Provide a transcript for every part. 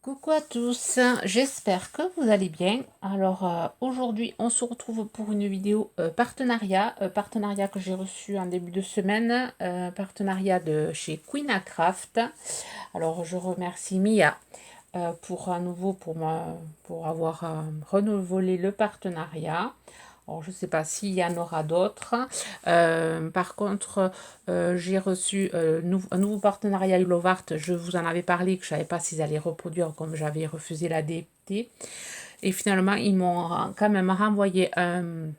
Coucou à tous, j'espère que vous allez bien. Alors aujourd'hui on se retrouve pour une vidéo partenariat que j'ai reçu en début de semaine, partenariat de chez Queen Craft. Alors je remercie Mia pour à nouveau pour avoir renouvelé le partenariat. Alors, je ne sais pas s'il y en aura d'autres. Par contre, j'ai reçu un nouveau partenariat Ulovart. Je vous en avais parlé, que je ne savais pas s'ils allaient reproduire comme j'avais refusé la DT. Et finalement, ils m'ont quand même renvoyé un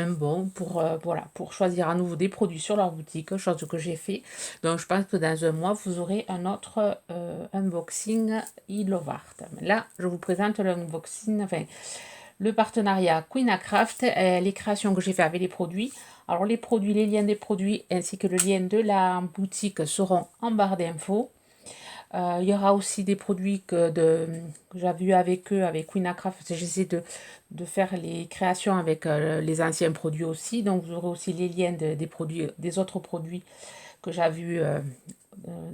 bon pour, voilà, pour choisir à nouveau des produits sur leur boutique, chose que j'ai fait. Donc, je pense que dans un mois, vous aurez un autre unboxing Ilovart. Là, je vous présente l'unboxing, enfin, le partenariat Queen Craft, les créations que j'ai fait avec les produits. Alors les produits, les liens des produits ainsi que le lien de la boutique seront en barre d'infos. Il y aura aussi des produits que j'avais eu avec eux, avec Queen Craft. J'essaie de faire les créations avec les anciens produits aussi. Donc vous aurez aussi les liens des produits, des autres produits que j'avais eu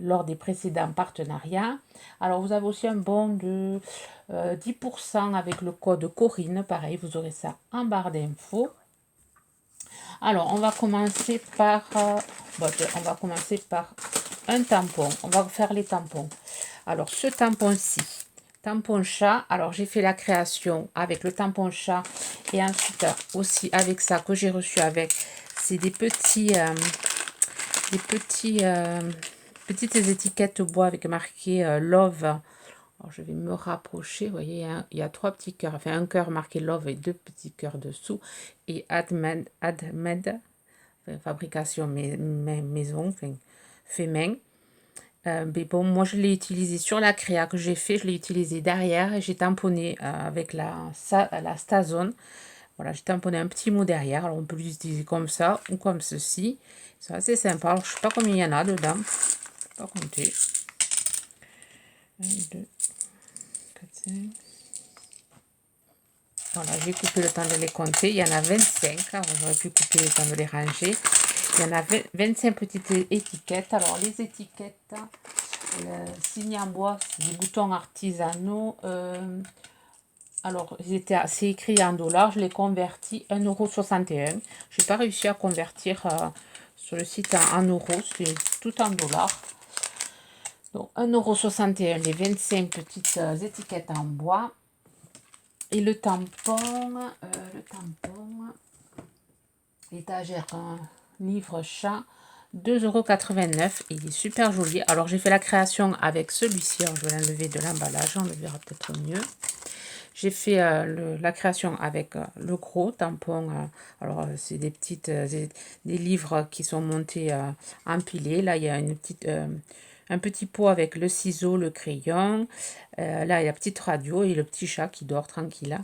lors des précédents partenariats. Alors vous avez aussi un bon de 10% avec le code Corinne. Pareil, vous aurez ça en barre d'infos. Alors on va commencer par un tampon. On va faire les tampons. Alors ce tampon-ci, tampon chat. Alors j'ai fait la création avec le tampon chat et ensuite aussi avec ça que j'ai reçu avec. C'est des petites étiquettes bois avec marqué Love. Alors, je vais me rapprocher. Vous voyez, il y a trois petits cœurs. Enfin, un cœur marqué Love et deux petits cœurs dessous. Et Admed, enfin, fabrication maison, enfin, fait main. Mais bon, moi, je l'ai utilisé sur la créa que j'ai fait. Je l'ai utilisé derrière et j'ai tamponné avec la Stazone. Voilà, j'ai tamponné un petit mot derrière. Alors, on peut l'utiliser comme ça ou comme ceci. C'est assez sympa. Alors, je ne sais pas combien il y en a dedans. Je ne vais pas compter. 1, 2, 4, 5. Voilà, j'ai coupé le temps de les compter. Il y en a 25. Alors, j'aurais pu couper le temps de les ranger. Il y en a 25 petites étiquettes. Alors, les étiquettes, signé en bois, des boutons artisanaux. Alors, c'est écrit en dollars. Je l'ai converti 1,61 €. Je n'ai pas réussi à convertir sur le site en euros. C'est tout en dollars. Donc, 1,61 €, les 25 petites étiquettes en bois. Et le tampon, étagère livre chat, 2,89 €. Il est super joli. Alors, j'ai fait la création avec celui-ci. Alors, je vais l'enlever de l'emballage. On le verra peut-être mieux. J'ai fait la création avec le gros tampon. Alors, c'est des petites des livres qui sont montés empilés. Là, il y a un petit pot avec le ciseau, le crayon. Là, il y a la petite radio et le petit chat qui dort tranquille.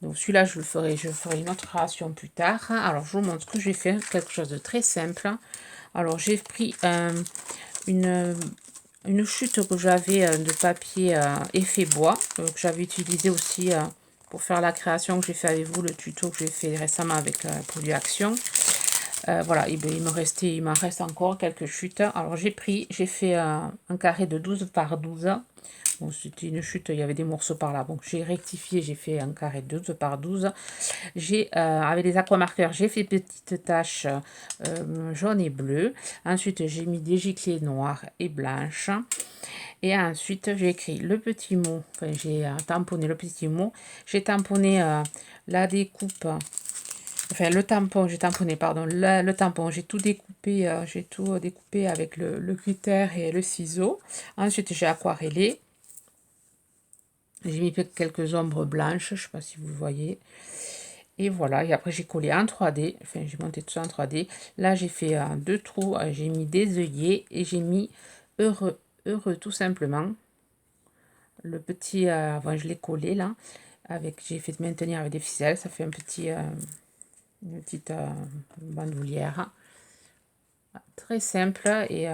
Donc celui-là, je ferai une autre création plus tard. Alors, je vous montre ce que j'ai fait, quelque chose de très simple. Alors, j'ai pris une chute que j'avais de papier effet bois, que j'avais utilisé aussi pour faire la création que j'ai fait avec vous, le tuto que j'ai fait récemment avec Produit Action. Voilà, il m'en reste encore quelques chutes. Alors j'ai fait un carré de 12 par 12. Bon, c'était une chute, il y avait des morceaux par là. Donc j'ai rectifié, j'ai fait un carré de 12 par 12. Avec les aquamarqueurs, j'ai fait petites taches jaunes et bleues. Ensuite, j'ai mis des giclées noires et blanches. Et ensuite, j'ai écrit le petit mot. Enfin, j'ai tamponné le petit mot. J'ai tamponné la découpe. Enfin, le tampon, j'ai tamponné, pardon, le tampon, j'ai tout découpé, avec le glitter et le ciseau. Ensuite, j'ai aquarellé. J'ai mis quelques ombres blanches, je ne sais pas si vous voyez. Et voilà, et après j'ai collé en 3D, enfin j'ai monté tout ça en 3D. Là j'ai fait deux trous, j'ai mis des œillets et j'ai mis heureux tout simplement. Le petit, je l'ai collé là, j'ai fait maintenir avec des ficelles, ça fait une petite bandoulière. Très simple et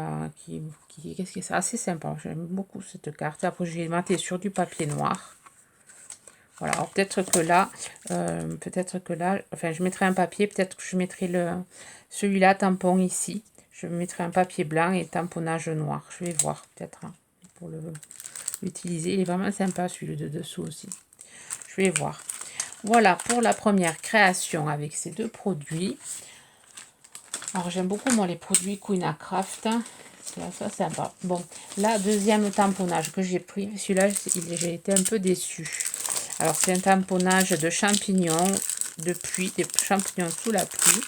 qu'est-ce que c'est assez sympa. J'aime beaucoup cette carte. Après j'ai maté sur du papier noir. Voilà, alors peut-être que là, enfin je mettrai un papier, peut-être que je mettrai celui-là tampon ici. Je mettrai un papier blanc et tamponnage noir. Je vais voir peut-être pour l'utiliser. Il est vraiment sympa celui de dessous aussi. Je vais voir. Voilà pour la première création avec ces deux produits. Alors j'aime beaucoup moi les produits Queen Craft. Ça sympa. Bon, la deuxième tamponnage que j'ai pris, celui-là j'ai été un peu déçue. Alors c'est un tamponnage de champignons de pluie, des champignons sous la pluie.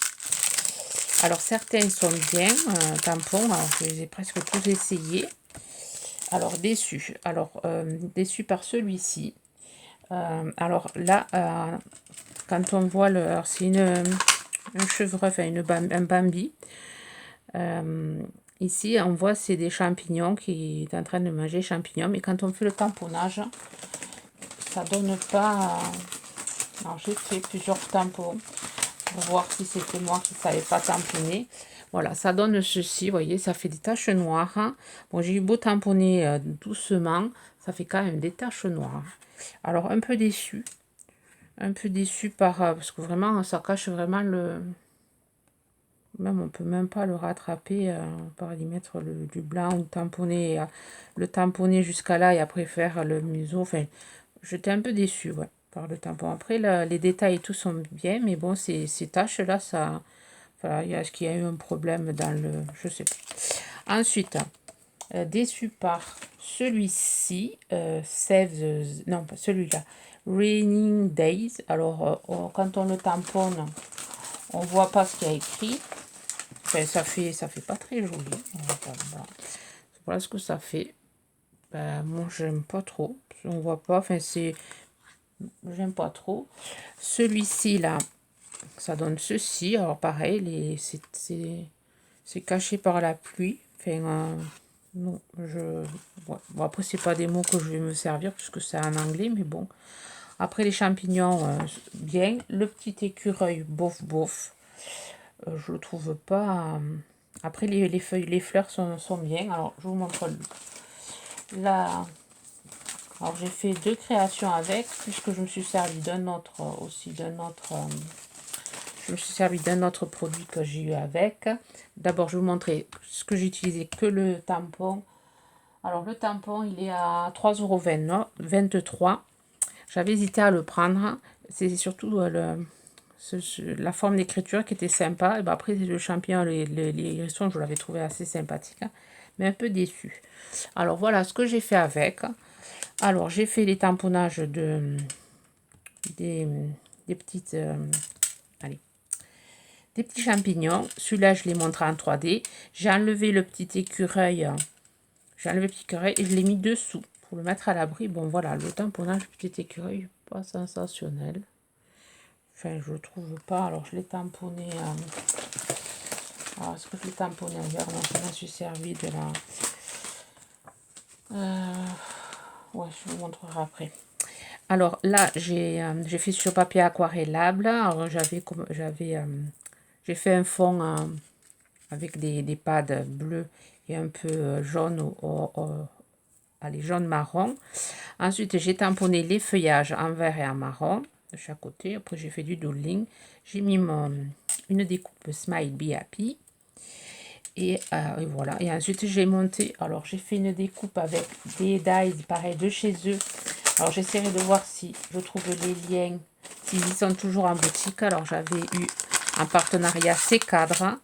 Alors certains sont bien, tampons, alors je les ai presque tous essayés. Alors déçu. Alors déçu par celui-ci. Alors là, quand on voit le, c'est un chevreuil, enfin un bambi. Ici, on voit c'est des champignons qui est en train de manger champignons, mais quand on fait le tamponnage, ça donne pas. Alors j'ai fait plusieurs tampons pour voir si c'était moi qui ne savais pas tamponner. Voilà, ça donne ceci, vous voyez, ça fait des taches noires. Bon, j'ai eu beau tamponner doucement, ça fait quand même des taches noires. Alors un peu déçu par parce que vraiment ça cache vraiment le. Même on peut même pas le rattraper par y mettre du blanc ou tamponner, le tamponner jusqu'à là et après faire le museau. Enfin, j'étais un peu déçue, ouais, par le tampon. Après, les détails et tout sont bien, mais bon, ces taches-là, ça, voilà, est-ce qu'il y a eu un problème dans le, je sais pas. Ensuite, déçu par celui-ci, non pas celui-là, Raining Days. Alors, quand on le tamponne, on voit pas ce qu'il y a écrit. Enfin, ça fait pas très joli. Voilà ce que ça fait. Ben, moi, j'aime pas trop. On voit pas. Enfin, j'aime pas trop. Celui-ci, là, ça donne ceci. Alors, pareil, c'est caché par la pluie. Enfin, non, bon, après, c'est pas des mots que je vais me servir puisque c'est en anglais, mais bon. Après, les champignons, bien. Le petit écureuil, bof, bof. Je le trouve pas. Après, les feuilles, les fleurs sont bien. Alors, je vous montre là. Alors, j'ai fait deux créations avec, puisque je me suis servi d'un autre aussi, je me suis servi d'un autre produit que j'ai eu avec. D'abord, je vais vous montrer ce que j'ai utilisé que le tampon. Alors, le tampon, il est à 3,23 €. J'avais hésité à le prendre. C'est surtout la forme d'écriture qui était sympa. Et ben après, le champignon, les ressons, je l'avais trouvé assez sympathique, hein, mais un peu déçu. Alors voilà ce que j'ai fait avec. Alors j'ai fait les tamponnages des petites allez, des petits champignons. Celui-là, je l'ai montré en 3D. J'ai enlevé le petit écureuil. J'ai enlevé le petit écureuil et je l'ai mis dessous pour le mettre à l'abri. Bon voilà, le tamponnage du petit écureuil, pas sensationnel. Enfin, je ne trouve pas. Alors, je l'ai tamponné. Alors, est-ce que je l'ai tamponné ailleurs? Non, je m'en suis servi de la. Ouais, je vous montrerai après. Alors, là, j'ai fait sur papier aquarellable. Alors, j'ai fait un fond avec des pads bleus et un peu jaune, allez, jaune-marron. Ensuite, j'ai tamponné les feuillages en vert et en marron de chaque côté. Après, j'ai fait du doodling. J'ai mis une découpe Smile Be Happy. Et voilà. Et ensuite, j'ai monté. Alors, j'ai fait une découpe avec des dies, pareil, de chez eux. Alors, j'essaierai de voir si je trouve les liens, s'ils sont toujours en boutique. Alors, j'avais eu en partenariat ces cadres.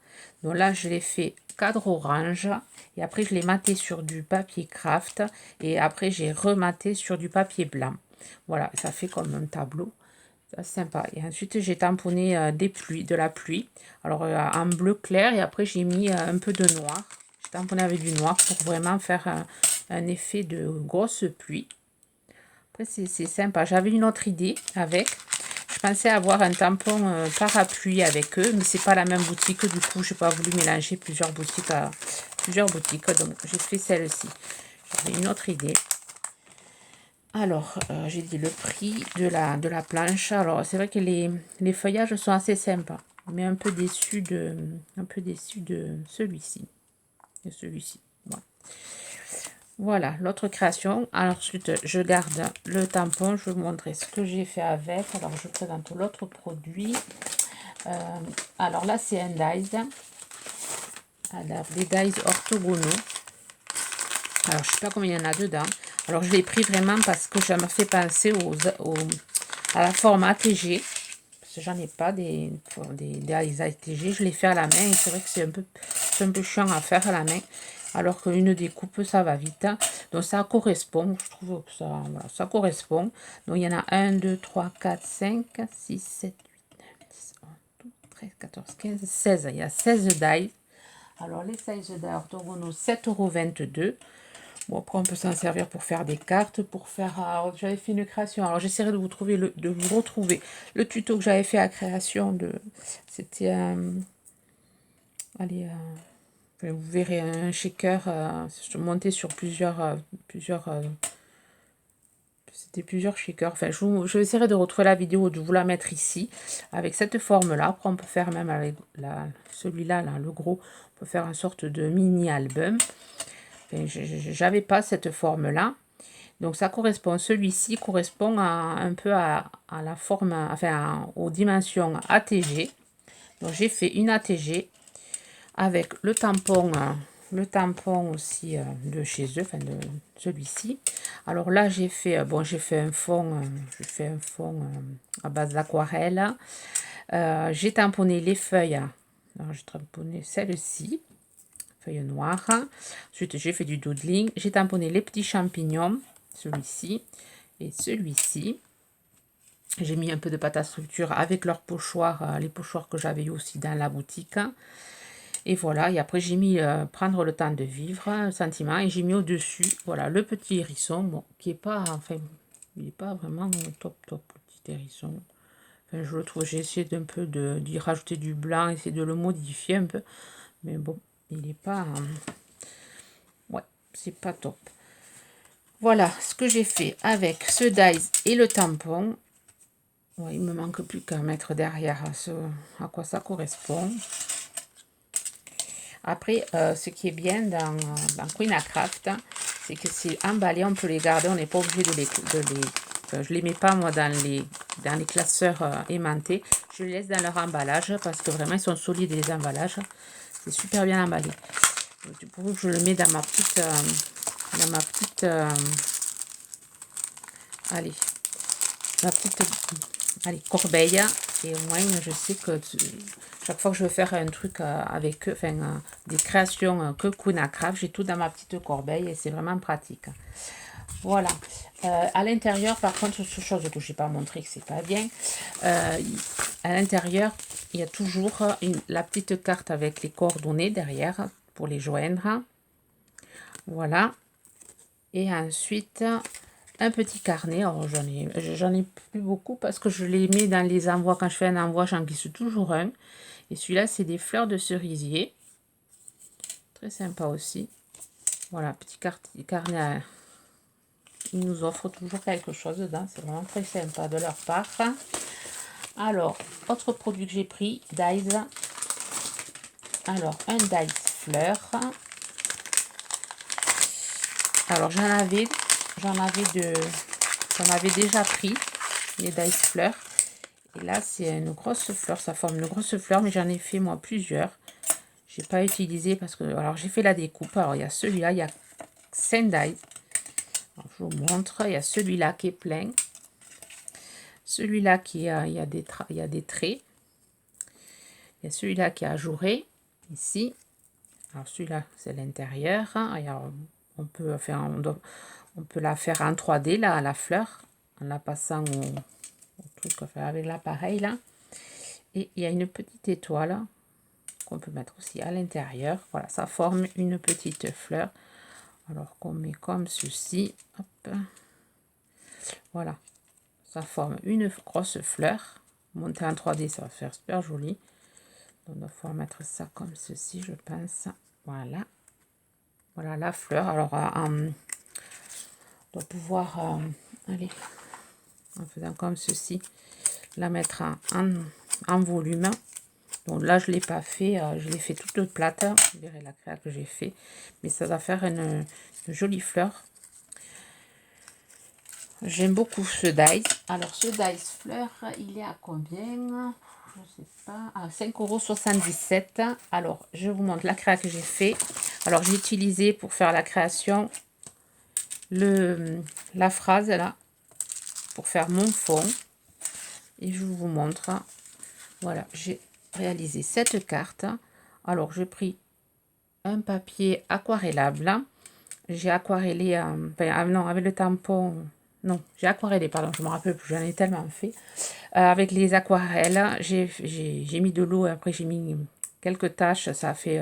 Donc là, je l'ai fait cadre orange. Et après, je l'ai maté sur du papier craft. Et après, j'ai rematé sur du papier blanc. Voilà, ça fait comme un tableau. C'est sympa. Et ensuite, j'ai tamponné de la pluie. Alors, en bleu clair. Et après, j'ai mis un peu de noir. J'ai tamponné avec du noir pour vraiment faire un effet de grosse pluie. Après, c'est sympa. J'avais une autre idée avec. Je pensais avoir un tampon parapluie avec eux, mais c'est pas la même boutique. Du coup, je n'ai pas voulu mélanger plusieurs boutiques. Donc, j'ai fait celle-ci. J'avais une autre idée. Alors, j'ai dit le prix de la planche. Alors, c'est vrai que les feuillages sont assez sympas, mais un peu déçu de celui-ci. Voilà, l'autre création. Alors, ensuite, je garde le tampon. Je vais vous montrer ce que j'ai fait avec. Alors, je présente l'autre produit. Alors là, c'est un dies. Alors, des dies orthogonaux. Alors, je ne sais pas combien il y en a dedans. Alors, je l'ai pris vraiment parce que ça m'a fait penser à la forme ATG. Parce que j'en ai pas des ATG. Je les fais à la main et c'est vrai que c'est un peu chiant à faire à la main. Alors qu'une découpe, ça va vite. Donc, ça correspond. Je trouve que ça, voilà, ça correspond. Donc, il y en a 1, 2, 3, 4, 5, 6, 7, 8, 9, 10, 11, 12, 13, 14, 15, 16. Il y a 16 dies. Alors, les 16 dies orthogonaux, 7,22 €. Bon, après, on peut s'en servir pour faire des cartes, pour faire... j'avais fait une création. Alors, j'essaierai de vous retrouver le tuto que j'avais fait à création de... C'était... allez... vous verrez un shaker monté sur plusieurs... c'était plusieurs shakers. Enfin, je essaierai de retrouver la vidéo, de vous la mettre ici, avec cette forme-là. Après, on peut faire même avec celui-là, là, le gros, on peut faire une sorte de mini-album. J'avais pas cette forme-là. Donc, ça correspond, celui-ci correspond un peu à la forme, enfin, aux dimensions ATG. Donc, j'ai fait une ATG avec le tampon aussi de chez eux, enfin de celui-ci. Alors là, j'ai fait un fond, à base d'aquarelle. J'ai tamponné les feuilles. Alors, j'ai tamponné celle-ci, feuille noire. Ensuite, j'ai fait du doodling. J'ai tamponné les petits champignons, celui-ci et celui-ci. J'ai mis un peu de pâte à structure avec leurs pochoirs, les pochoirs que j'avais eu aussi dans la boutique. Et voilà, et après j'ai mis prendre le temps de vivre, un sentiment, et j'ai mis au-dessus, voilà, le petit hérisson, bon, qui est pas, enfin, il n'est pas vraiment top, le petit hérisson. Enfin, je le trouve, j'ai essayé d'un peu d'y rajouter du blanc, essayer de le modifier un peu, mais bon, il n'est pas, ouais, c'est pas top. Voilà ce que j'ai fait avec ce dies et le tampon. Ouais, il me manque plus qu'à mettre derrière à quoi ça correspond. Après, ce qui est bien dans Queen Craft, c'est que c'est emballé, on peut les garder, on n'est pas obligé de les je les mets pas moi dans les classeurs aimantés, je les laisse dans leur emballage parce que vraiment ils sont solides les emballages, c'est super bien emballé. Donc, du coup, je le mets dans ma petite allez, corbeille, et au moins je sais que chaque fois que je veux faire un truc avec eux, enfin des créations que Queen Craft, j'ai tout dans ma petite corbeille et c'est vraiment pratique. Voilà. À l'intérieur, par contre, ce chose que je n'ai pas montré, que c'est pas bien, à l'intérieur, il y a toujours la petite carte avec les coordonnées derrière pour les joindre. Voilà. Et ensuite, un petit carnet. Alors, j'en ai plus beaucoup parce que je les mets dans les envois. Quand je fais un envoi, j'en glisse toujours un. Et celui-là, c'est des fleurs de cerisier. Très sympa aussi. Voilà, petit carnet. Ils nous offrent toujours quelque chose dedans. C'est vraiment très sympa de leur part. Alors, autre produit que j'ai pris, dies. Alors, un dies fleur. Alors, j'en avais déjà pris les dies fleurs. Et là, c'est une grosse fleur. Ça forme une grosse fleur, mais j'en ai fait moi plusieurs. J'ai pas utilisé parce que... Alors, j'ai fait la découpe. Alors, il y a celui-là, il y a 5 dies. Alors, je vous montre. Il y a celui-là qui est plein. Celui-là il y a des traits. Il y a celui-là qui est ajouré, ici. Alors, celui-là, c'est l'intérieur. Alors, on peut la faire en 3D, là, la fleur, en la passant au truc avec l'appareil, là. Et il y a une petite étoile qu'on peut mettre aussi à l'intérieur. Voilà, ça forme une petite fleur. Alors qu'on met comme ceci. Hop. Voilà, ça forme une grosse fleur. Monter en 3D, ça va faire super joli. Donc, il va falloir mettre ça comme ceci, je pense. Voilà. Voilà la fleur. Alors, on doit pouvoir, allez, en faisant comme ceci, la mettre en volume. Donc là, je ne l'ai pas fait, je l'ai fait toute plate. Vous verrez la créa que j'ai fait. Mais ça va faire une jolie fleur. J'aime beaucoup ce dies. Alors, ce dies fleur, il est à combien? Je ne sais pas. À 5,77 €. Alors, je vous montre la créa que j'ai fait. Alors, j'ai utilisé pour faire la création la phrase là pour faire mon fond. Et je vous montre. Voilà, j'ai réalisé cette carte. Alors, j'ai pris un papier aquarellable. J'ai aquarellé, non, avec le tampon, non, j'ai aquarellé, pardon, je me rappelle plus, j'en ai tellement fait. Avec les aquarelles, j'ai mis de l'eau, après j'ai mis quelques taches, ça a fait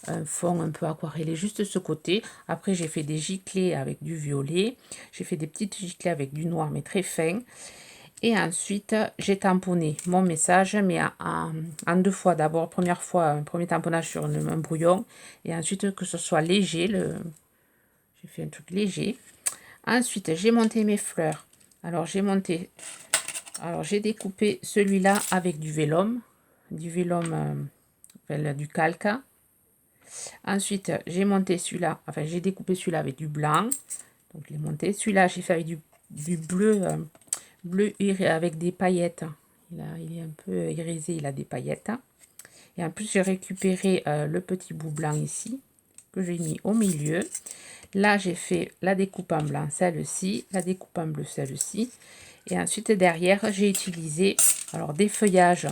un fond un peu aquarellé, juste ce côté. Après, j'ai fait des giclées avec du violet, j'ai fait des petites giclées avec du noir, mais très fin. Et ensuite, j'ai tamponné mon message, mais en deux fois. D'abord, première fois, un premier tamponnage sur un brouillon. Et ensuite, que ce soit léger. J'ai fait un truc léger. Ensuite, j'ai monté mes fleurs. Alors, j'ai découpé celui-là avec du vélum. Du vélum, du calque. Ensuite, j'ai monté celui-là. Enfin, j'ai découpé celui-là avec du blanc. Donc, je l'ai monté. Celui-là, j'ai fait avec du bleu. Bleu avec des paillettes. Il est un peu irisé, il a des paillettes. Et en plus, j'ai récupéré le petit bout blanc ici, que j'ai mis au milieu. Là, j'ai fait la découpe en blanc, celle-ci, la découpe en bleu, celle-ci. Et ensuite, derrière, j'ai utilisé alors des feuillages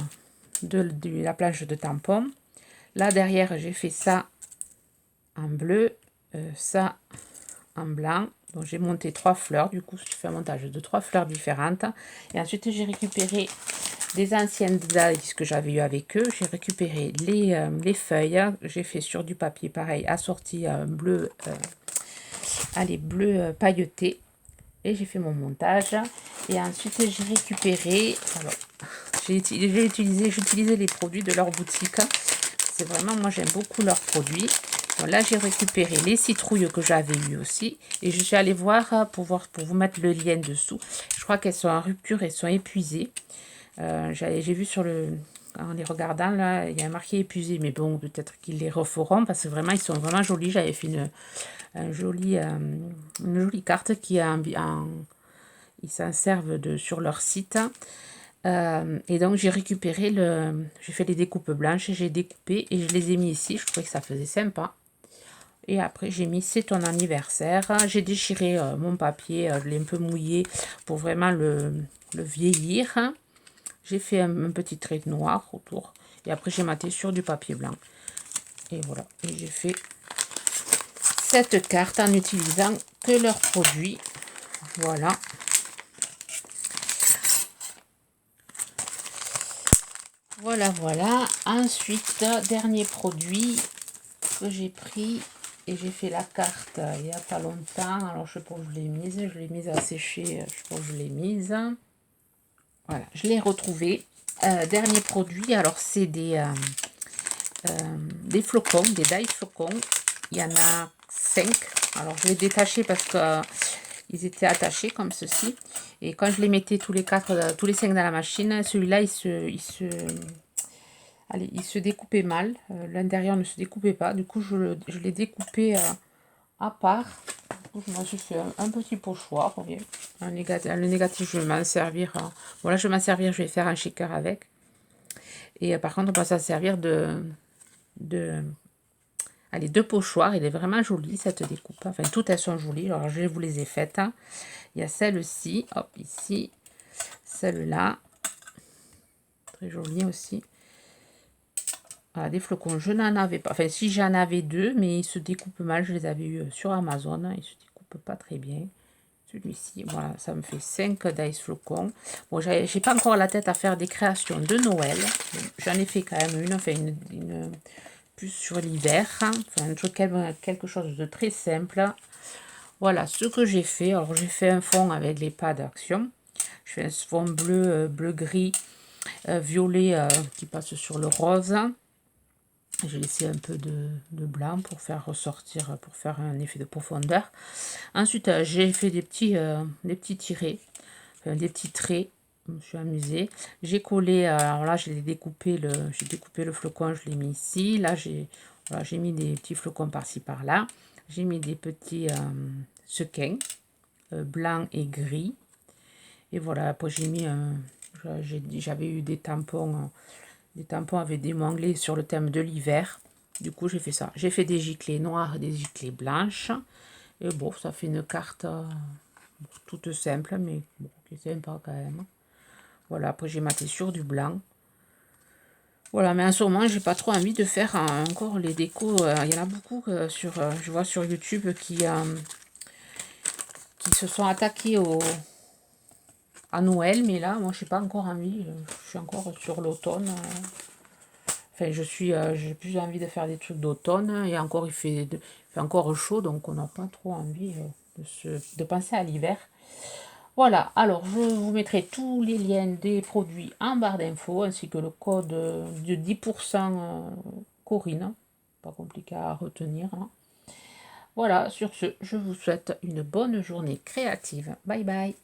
de la planche de tampon. Là, derrière, j'ai fait ça en bleu, ça en blanc. Donc j'ai monté 3 fleurs, du coup je fais un montage de 3 fleurs différentes. Et ensuite j'ai récupéré des anciennes dies que j'avais eu avec eux. J'ai récupéré les feuilles. J'ai fait sur du papier pareil, assorti bleu, bleu pailleté. Et j'ai fait mon montage. Et ensuite j'ai récupéré, alors j'utilisais les produits de leur boutique. C'est vraiment, moi j'aime beaucoup leurs produits. Bon, là, j'ai récupéré les citrouilles que j'avais eues aussi. Et je suis allée voir pour vous mettre le lien dessous. Je crois qu'elles sont en rupture, elles sont épuisées. J'ai vu en les regardant, là, il y a marqué épuisé. Mais bon, peut-être qu'ils les referont parce que vraiment, ils sont vraiment jolis. J'avais fait une jolie carte qui a ils s'en servent sur leur site. Et donc, j'ai récupéré j'ai fait les découpes blanches, j'ai découpé et je les ai mis ici. Je trouvais que ça faisait sympa. Et après, j'ai mis c'est ton anniversaire. J'ai déchiré mon papier, je l'ai un peu mouillé pour vraiment le vieillir. J'ai fait un petit trait noir autour. Et après, j'ai maté sur du papier blanc. Et voilà. Et j'ai fait cette carte en utilisant que leurs produits. Voilà. Voilà, voilà. Ensuite, dernier produit que j'ai pris. Et j'ai fait la carte il n'y a pas longtemps. Alors, je sais pas où je l'ai mise. Je l'ai mise à sécher. Je sais pas où je l'ai mise. Voilà, je l'ai retrouvé. Dernier produit. Alors, c'est des flocons, des die flocons. Il y en a 5. Alors, je l'ai détaché parce que ils étaient attachés comme ceci. Et quand je les mettais tous les 5 dans la machine, celui-là, il se découpait mal. L'intérieur ne se découpait pas. Du coup, je l'ai découpé à part. Du coup, je m'en suis fait un petit pochoir. Le négatif, je vais m'en servir. Voilà, je vais m'en servir. Je vais faire un shaker avec. Et par contre, on va s'en servir allez, deux pochoirs. Il est vraiment joli cette découpe. Enfin, toutes elles sont jolies. Alors, je vous les ai faites. Il y a celle-ci. Hop, ici. Celle-là. Très jolie aussi. Voilà, des flocons, je n'en avais pas. Enfin, si j'en avais 2, mais ils se découpent mal. Je les avais eu sur Amazon. Ils se découpent pas très bien. Celui-ci, voilà, ça me fait 5 dice flocons. Bon, j'ai pas encore la tête à faire des créations de Noël. J'en ai fait quand même une, enfin une plus sur l'hiver. Enfin, quelque chose de très simple. Voilà ce que j'ai fait. Alors, j'ai fait un fond avec les pas d'action. Je fais un fond bleu-gris, violet qui passe sur le rose. J'ai laissé un peu de blanc pour faire ressortir, pour faire un effet de profondeur. Ensuite, j'ai fait des petits tirés, enfin, des petits traits. Je me suis amusée. J'ai collé, alors là, j'ai découpé le flocon, je l'ai mis ici. Là, j'ai mis des petits flocons par-ci, par-là. J'ai mis des petits sequins, blancs et gris. Et voilà, après, j'ai mis j'avais eu des tampons avec des mots anglais sur le thème de l'hiver. Du coup, j'ai fait ça. J'ai fait des giclées noires et des giclées blanches. Et bon, ça fait une carte toute simple, mais bon, qui est sympa quand même. Voilà, après j'ai ma tessure du blanc. Voilà, mais en ce moment, j'ai pas trop envie de faire encore les décos. Il y en a beaucoup je vois sur YouTube qui se sont attaqués à Noël, mais là, moi, je n'ai pas encore envie. Je suis encore sur l'automne. Enfin, j'ai plus envie de faire des trucs d'automne. Et encore, il fait encore chaud, donc on n'a pas trop envie de penser à l'hiver. Voilà, alors je vous mettrai tous les liens des produits en barre d'infos, ainsi que le code de 10% Corinne. Pas compliqué à retenir, hein. Voilà, sur ce, je vous souhaite une bonne journée créative. Bye bye.